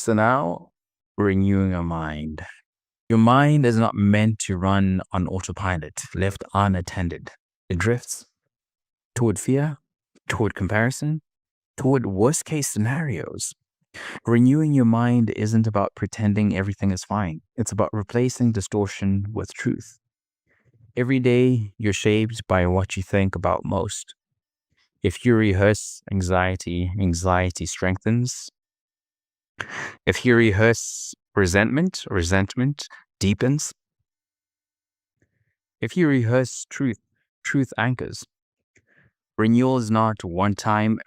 So now, renewing your mind. Your mind is not meant to run on autopilot, left unattended. It drifts toward fear, toward comparison, toward worst case scenarios. Renewing your mind isn't about pretending everything is fine. It's about replacing distortion with truth. Every day, you're shaped by what you think about most. If you rehearse anxiety, anxiety strengthens. If you rehearse resentment, resentment deepens. If you rehearse truth, truth anchors. Renewal is not a one-time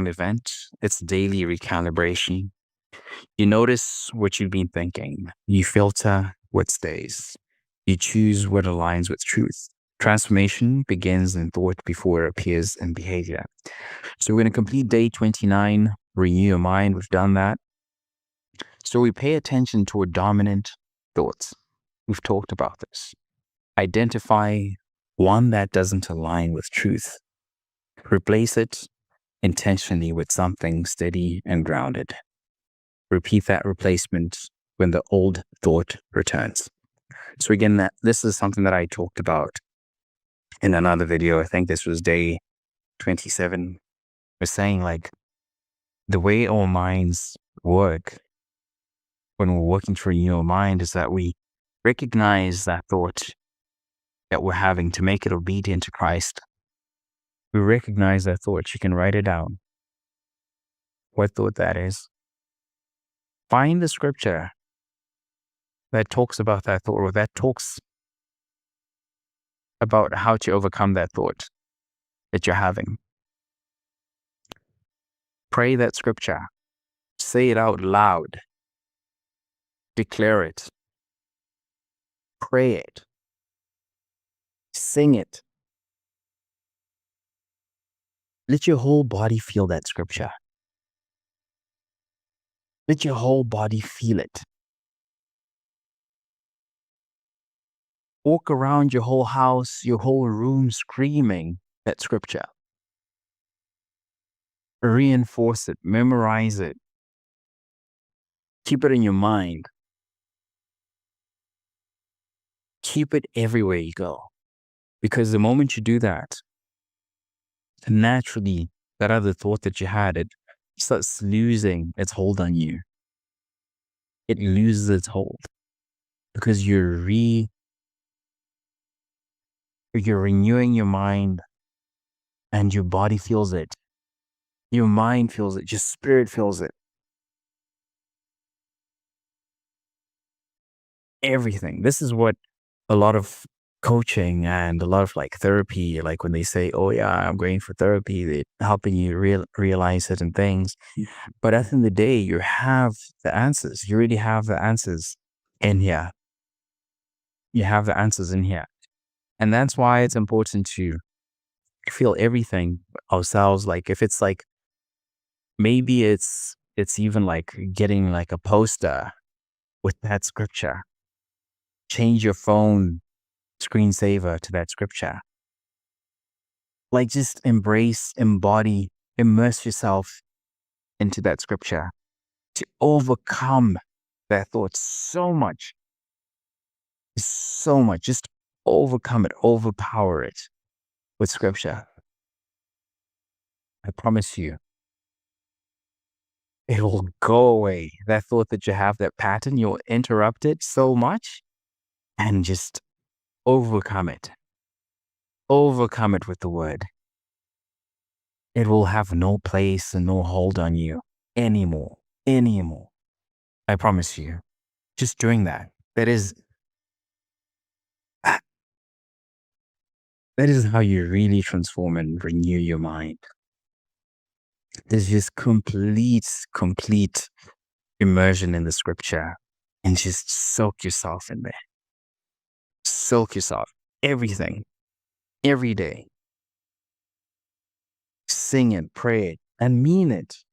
event. It's daily recalibration. You notice what you've been thinking. You filter what stays. You choose what aligns with truth. Transformation begins in thought before it appears in behavior. So we're going to complete day 29, renew your mind. We've done that. So we pay attention toward dominant thoughts. We've talked about this. Identify one that doesn't align with truth. Replace it intentionally with something steady and grounded. Repeat that replacement when the old thought returns. So again, this is something that I talked about in another video. I think this was day 27. We're saying like the way our minds work when we're working to renew our mind is that we recognize that thought that we're having to make it obedient to Christ. We recognize that thought. You can write it down. What thought that is. Find the scripture that talks about that thought, or that talks about how to overcome that thought that you're having. Pray that scripture. Say it out loud. Declare it. Pray it. Sing it. Let your whole body feel that scripture. Let your whole body feel it. Walk around your whole house, your whole room screaming that scripture. Reinforce it. Memorize it. Keep it in your mind. Keep it everywhere you go. Because the moment you do that, naturally, that other thought that you had, it starts losing its hold on you. It loses its hold because you're renewing your mind, and your body feels it. Your mind feels it. Your spirit feels it. Everything. This is what a lot of coaching and a lot of like therapy, like when they say, oh yeah, I'm going for therapy, they're helping you realize certain things. But at the end of the day, you have the answers. You really have the answers in here. You have the answers in here. And that's why it's important to feel everything ourselves. Like if it's like, maybe it's even like getting like a poster with that scripture. Change your phone screensaver to that scripture. Like just embrace, embody, immerse yourself into that scripture to overcome that thought so much. Just overcome it, overpower it with scripture. I promise you, it will go away. That thought that you have, that pattern, you'll interrupt it so much and just overcome it. Overcome it with the word. It will have no place and no hold on you anymore. I promise you. Just doing that. That is how you really transform and renew your mind. There's just complete immersion in the scripture, and just soak yourself in there. Soak yourself. Everything. Every day. Sing it, pray it, and mean it.